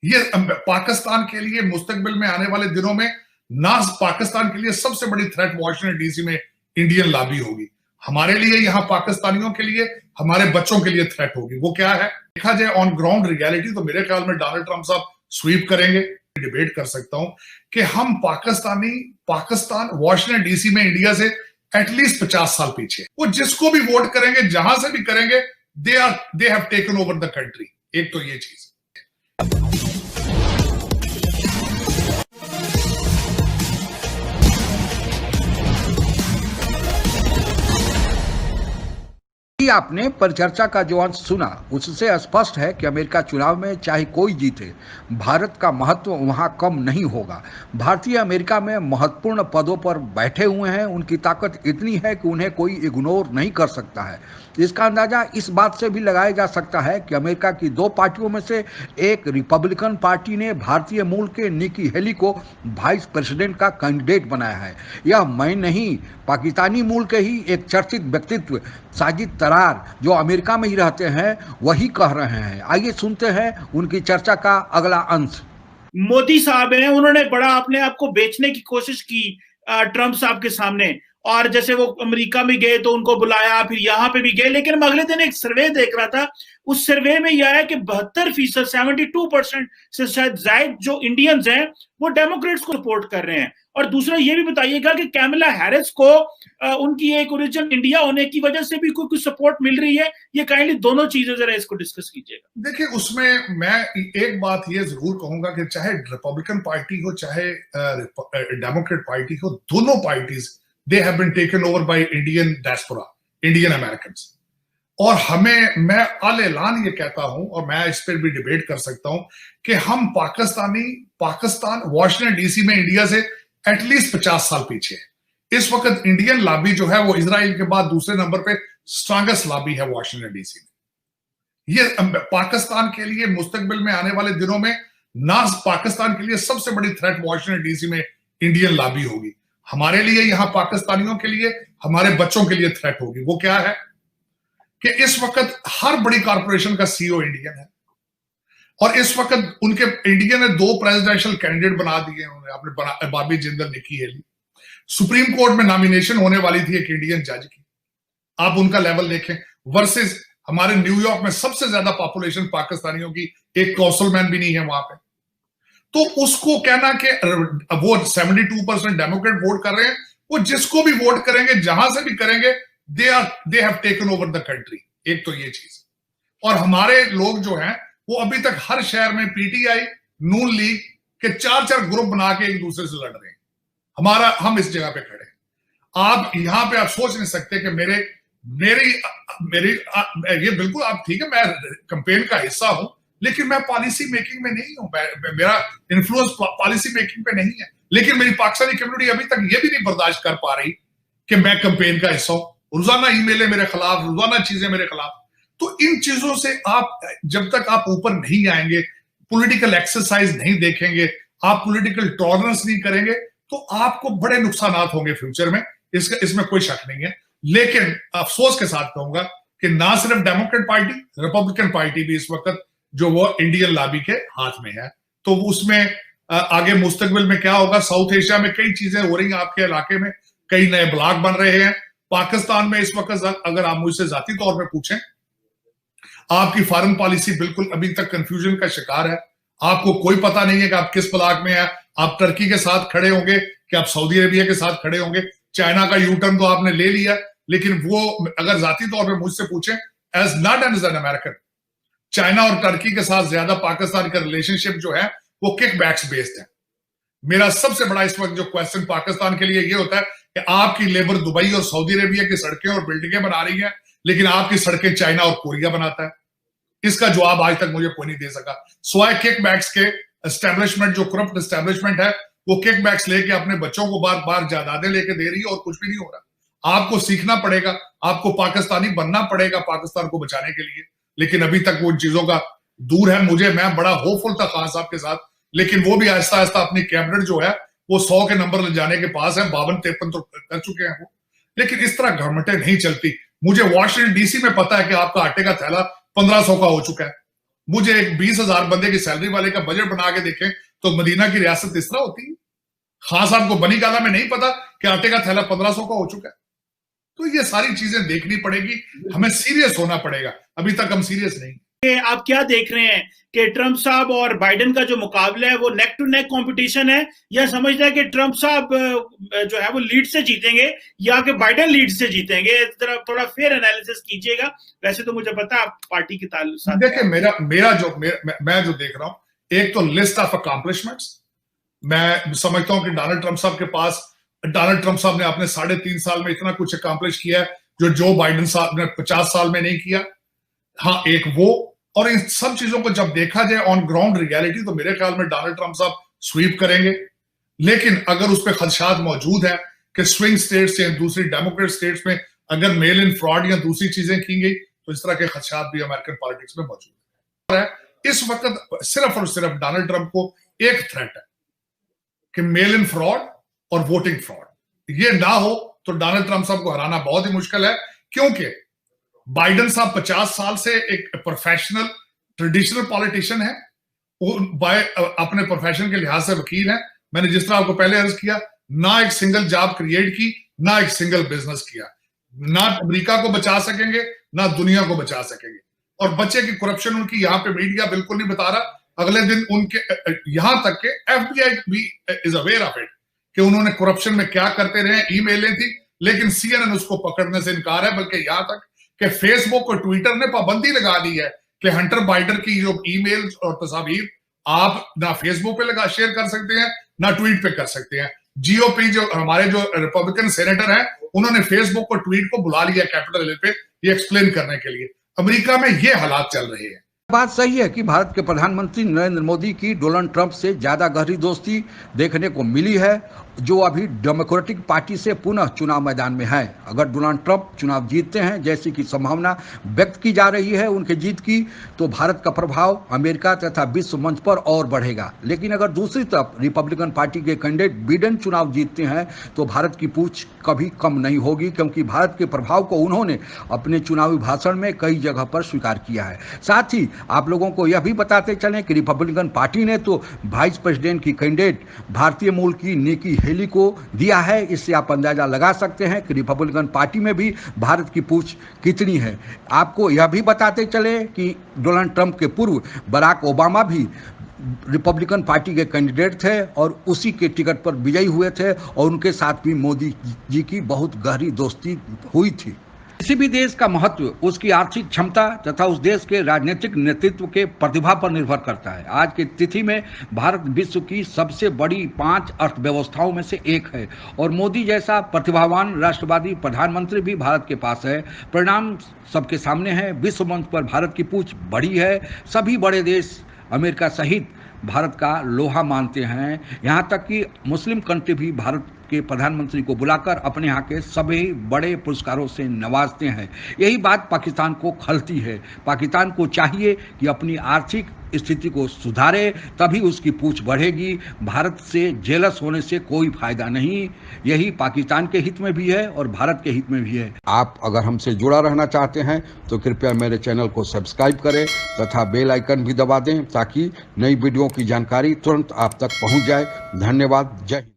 ये पाकिस्तान के लिए मुस्तकबिल में आने वाले दिनों में ना पाकिस्तान के लिए सबसे बड़ी थ्रेट वॉशिंगटन डीसी में इंडियन लॉबी होगी। हमारे लिए, यहाँ पाकिस्तानियों के लिए, हमारे बच्चों के लिए थ्रेट होगी। वो क्या है देखा जाए ऑन ग्राउंड रियलिटी, तो मेरे ख्याल में डोनाल्ड ट्रंप साहब स्वीप करेंगे। डिबेट कर सकता हूं कि हम पाकिस्तान वॉशिंगटन डीसी में इंडिया से एटलीस्ट 50 साल पीछे। वो जिसको भी वोट करेंगे, जहां से भी करेंगे, they have taken over the country. एक तो ये चीज। आपने परिचर्चा का जो अंश सुना उससे स्पष्ट है कि अमेरिका चुनाव में चाहे कोई जीते, भारत का महत्व वहां कम नहीं होगा। भारतीय अमेरिका में महत्वपूर्ण पदों पर बैठे हुए हैं, उनकी ताकत इतनी है कि उन्हें कोई इग्नोर नहीं कर सकता है। इसका अंदाजा इस बात से भी लगाया जा सकता है कि अमेरिका की दो पार्टियों में से एक रिपब्लिकन पार्टी ने भारतीय मूल के निकी हेली को वाइस प्रेसिडेंट का कैंडिडेट बनाया है। यह मैं नहीं, पाकिस्तानी मूल के ही एक चर्चित व्यक्तित्व साजिद तरार, जो अमेरिका में ही रहते हैं, वही कह रहे हैं। आइए सुनते हैं उनकी चर्चा का अगला अंश। मोदी साहब हैं, उन्होंने बड़ा अपने आप को बेचने की कोशिश की ट्रंप साहब के सामने, और जैसे वो अमेरिका में गए तो उनको बुलाया, फिर यहाँ पे भी गए। लेकिन मैं अगले दिन एक सर्वे देख रहा था, उस सर्वे में यह है कि 72% 72% से शायद ज्यादा जो इंडियंस हैं वो डेमोक्रेट्स को सपोर्ट कर रहे हैं। और दूसरा ये भी बताइएगा कि कैमला हैरिस को उनकी एक ओरिजिनल इंडिया होने की वजह से भी कोई सपोर्ट मिल रही है। ये काइंडली दोनों चीजें जरा इसको डिस्कस कीजिएगा। देखिए, उसमें मैं एक बात ये जरूर कहूंगा कि चाहे रिपब्लिकन पार्टी हो चाहे डेमोक्रेट पार्टी हो, दोनों parties they have been taken over by Indian diaspora, Indian Americans. और मैं अल-ऐलान ये कहता हूं, और मैं इस पर भी डिबेट कर सकता हूं कि हम पाकिस्तान वॉशिंगटन डीसी में इंडिया से एटलीस्ट 50 साल पीछे है। इस वक्त इंडियन लॉबी जो है वो इजराइल के बाद दूसरे नंबर पे स्ट्रांगेस्ट लॉबी है वॉशिंगटन डीसी में। ये पाकिस्तान के लिए मुस्तकबिल में आने वाले दिनों में ना पाकिस्तान के लिए सबसे बड़ी थ्रेट वॉशिंगटन डीसी में इंडियन लॉबी होगी। हमारे लिए, यहाँ पाकिस्तानियों के लिए, हमारे बच्चों के लिए थ्रेट होगी। वो क्या है कि इस वक्त हर बड़ी कॉर्पोरेशन का सीईओ इंडियन है, और इस वक्त उनके इंडिया ने 2 प्रेसिडेंशियल कैंडिडेट बना दिए उन्होंने, अपने Bobby Jindal, Nikki Haley. Supreme court में नॉमिनेशन होने वाली थी एक इंडियन जज की। आप उनका लेवल देखें वर्सेस हमारे न्यूयॉर्क में सबसे ज्यादा पॉपुलेशन पाकिस्तानियों की, एक कौंसलमैन भी नहीं है वहां पे। तो उसको कहना कि वो 72% डेमोक्रेट वोट कर रहे हैं, वो जिसको भी वोट करेंगे, जहां से भी करेंगे, they have taken over the country. एक तो ये चीज। और हमारे लोग जो हैं वो अभी तक हर शहर में पीटीआई, नून लीग के 4-4 ग्रुप बना के एक दूसरे से लड़ रहे हैं। हम इस जगह पे खड़े हैं। आप यहां पे आप सोच नहीं सकते कि मेरी ये बिल्कुल, आप ठीक है, मैं कैंपेन का हिस्सा हूं, लेकिन मैं पॉलिसी मेकिंग में नहीं हूं। मेरा इन्फ्लुएंस पॉलिसी मेकिंग पे नहीं है। लेकिन मेरी पाकिस्तानी कम्युनिटी अभी तक ये भी नहीं बर्दाश्त कर पा रही कि मैं कैंपेन का हिस्सा हूं। रोजाना ईमेलें मेरे खिलाफ, रोजाना चीजें मेरे खिलाफ। तो इन चीजों से आप जब तक आप ऊपर नहीं आएंगे, पॉलिटिकल एक्सरसाइज नहीं देखेंगे, आप पॉलिटिकल टॉलरेंस नहीं करेंगे, तो आपको बड़े नुकसान होंगे फ्यूचर में। इसमें कोई शक नहीं है। लेकिन अफसोस के साथ कहूंगा कि ना सिर्फ डेमोक्रेट पार्टी, रिपब्लिकन पार्टी भी इस वक्त जो वो इंडियन लॉबी के हाथ में है। तो उसमें आगे मुस्तकबिल में क्या होगा, साउथ एशिया में कई चीजें हो रही हैं, आपके इलाके में कई नए ब्लॉक बन रहे हैं। पाकिस्तान में इस वक्त अगर आप मुझसे जाती तौर पर पूछें, आपकी फॉरेन पॉलिसी बिल्कुल अभी तक कंफ्यूजन का शिकार है। आपको कोई पता नहीं है कि आप किस ब्लॉक में हैं। आप टर्की के साथ खड़े होंगे कि आप सऊदी अरेबिया के साथ खड़े होंगे। चाइना का यू टर्न तो आपने ले लिया, लेकिन वो अगर जाती तौर पर मुझसे पूछें, as not as an American, China और टर्की के साथ ज्यादा पाकिस्तान का रिलेशनशिप जो है वो किक बैक्स बेस्ड है। मेरा सबसे बड़ा इस वक्त जो क्वेश्चन पाकिस्तान के लिए ये होता है कि आपकी लेबर दुबई और सऊदी अरेबिया की सड़कें और बिल्डिंगें बना रही है, लेकिन आपकी सड़कें चाइना और कोरिया बनाता है। इसका जवाब आज तक मुझे कोई नहीं दे सका, स्वाय किकबैक्स के। एस्टेब्लिशमेंट जो करप्ट एस्टेब्लिशमेंट है, वो किकबैक्स लेके अपने बच्चों को बार बार जायदादें लेके दे रही है, और कुछ भी नहीं हो रहा। आपको सीखना पड़ेगा, आपको पाकिस्तानी बनना पड़ेगा पाकिस्तान को बचाने के लिए। लेकिन अभी तक वो चीजों का दूर है। मैं बड़ा होपफुल था खान साहब के साथ, लेकिन वो भी आहिस्ता आहिस्ता अपनी कैबिनेट जो है वो 100 के नंबर ले जाने के पास है। 52-53 तो कर चुके हैं वो। लेकिन इस तरह गवर्नमेंटें नहीं चलती। मुझे वॉशिंगटन डीसी में पता है कि आपका आटे का थैला 1500 का हो चुका है। मुझे एक 20,000 बंदे की सैलरी वाले का बजट बना के देखें तो मदीना की रियासत इस तरह होती है। खान साहब को बनी गाला में नहीं पता कि आटे का थैला 1500 का हो चुका है। तो ये सारी चीजें देखनी पड़ेगी, हमें सीरियस होना पड़ेगा। अभी तक हम सीरियस नहीं। आप क्या देख रहे हैं कि ट्रंप साहब और बाइडेन का जो मुकाबला है वो नेक टू नेक कंपटीशन है, या समझते हैं कि ट्रंप साहब जो है वो लीड से जीतेंगे या कि बाइडेन लीड से जीतेंगे? थोड़ा फेयर एनालिसिस कीजिएगा। वैसे तो मुझे पता है आप पार्टी के ताल्लुक। देखिए मैं जो देख रहा हूं, एक तो लिस्ट ऑफ अकॉम्प्लिशमेंट्स, मैं समझता हूं कि डोनाल्ड ट्रंप साहब ने अपने 3.5 साल में इतना कुछ अकॉम्प्लिश किया है जो जो बाइडेन साहब ने 50 साल में नहीं किया। हाँ, एक वो, और इन सब चीजों को जब देखा जाए ऑन ग्राउंड रियलिटी तो मेरे ख्याल में डोनाल्ड ट्रंप साहब स्वीप करेंगे। लेकिन अगर उस पर खदशात मौजूद है कि स्विंग स्टेट्स या दूसरी डेमोक्रेट स्टेट्स में अगर मेल इन फ्रॉड या दूसरी चीजें की गई तो इस तरह के खदशात भी अमेरिकन पॉलिटिक्स में मौजूद है। इस वक्त सिर्फ और सिर्फ डोनाल्ड ट्रंप को एक थ्रेट है कि मेल इन फ्रॉड और वोटिंग फ्रॉड। ये ना हो तो डोनाल्ड ट्रंप साहब को हराना बहुत ही मुश्किल है, क्योंकि बाइडेन साहब 50 साल से एक प्रोफेशनल ट्रेडिशनल पॉलिटिशियन है, अपने प्रोफेशन के लिहाज से वकील है। मैंने जिस तरह आपको पहले अर्ज किया, ना एक सिंगल जॉब क्रिएट की, ना एक सिंगल बिजनेस किया, ना अमेरिका को बचा सकेंगे ना दुनिया को बचा सकेंगे। और बच्चे की करप्शन उनकी यहाँ पे मीडिया बिल्कुल नहीं बता रहा। अगले दिन उनके यहां तक के FBI भी इज अवेयर ऑफ इट कि उन्होंने करप्शन में क्या करते रहे। ईमेलें थी लेकिन CNN उसको पकड़ने से इनकार है, बल्कि यहां तक कि फेसबुक और ट्विटर ने पाबंदी लगा दी है कि हंटर बाइडन की जो ईमेल और तस्वीर आप ना फेसबुक पे शेयर कर सकते हैं ना ट्वीट पे कर सकते हैं। GOP जो हमारे जो रिपब्लिकन सेनेटर हैं उन्होंने फेसबुक और ट्वीट को बुला लिया कैपिटल हिल पे ये एक्सप्लेन करने के लिए। अमेरिका में ये हालात चल रहे हैं। बात सही है कि भारत के प्रधानमंत्री नरेंद्र मोदी की डोनाल्ड ट्रंप से ज्यादा गहरी दोस्ती देखने को मिली है, जो अभी डेमोक्रेटिक पार्टी से पुनः चुनाव मैदान में है। अगर डोनाल्ड ट्रंप चुनाव जीतते हैं जैसी की संभावना व्यक्त की जा रही है उनके जीत की, तो भारत का प्रभाव अमेरिका तथा विश्व मंच पर और बढ़ेगा। लेकिन अगर दूसरी तरफ रिपब्लिकन पार्टी के कैंडिडेट बाइडेन चुनाव जीतते हैं तो भारत की पूछ कभी कम नहीं होगी, क्योंकि भारत के प्रभाव को उन्होंने अपने चुनावी भाषण में कई जगह पर स्वीकार किया है। साथ ही आप लोगों को यह भी बताते चलें कि रिपब्लिकन पार्टी ने तो वाइस प्रेसिडेंट की कैंडिडेट भारतीय मूल की निकी हेली को दिया है। इससे आप अंदाजा लगा सकते हैं कि रिपब्लिकन पार्टी में भी भारत की पूछ कितनी है। आपको यह भी बताते चले कि डोनाल्ड ट्रंप के पूर्व बराक ओबामा भी रिपब्लिकन पार्टी के कैंडिडेट थे और उसी के टिकट पर विजयी हुए थे, और उनके साथ भी मोदी जी की बहुत गहरी दोस्ती हुई थी। किसी भी देश का महत्व उसकी आर्थिक क्षमता तथा उस देश के राजनीतिक नेतृत्व के प्रतिभा पर निर्भर करता है। आज की तिथि में भारत विश्व की सबसे बड़ी 5 अर्थव्यवस्थाओं में से एक है, और मोदी जैसा प्रतिभावान राष्ट्रवादी प्रधानमंत्री भी भारत के पास है। परिणाम सबके सामने है। विश्व मंच पर भारत की पूछ बड़ी है। सभी बड़े देश अमेरिका सहित भारत का लोहा मानते हैं। यहाँ तक कि मुस्लिम कंट्री भी भारत के प्रधानमंत्री को बुलाकर अपने यहाँ के सभी बड़े पुरस्कारों से नवाजते हैं। यही बात पाकिस्तान को खलती है। पाकिस्तान को चाहिए कि अपनी आर्थिक स्थिति को सुधारे, तभी उसकी पूछ बढ़ेगी। भारत से जेलस होने से कोई फायदा नहीं। यही पाकिस्तान के हित में भी है और भारत के हित में भी है। आप अगर हमसे जुड़ा रहना चाहते हैं तो कृपया मेरे चैनल को सब्सक्राइब करें तथा बेल आइकन भी दबा दें, ताकि नई वीडियो की जानकारी तुरंत आप तक पहुंच जाए। धन्यवाद। जय हिंद।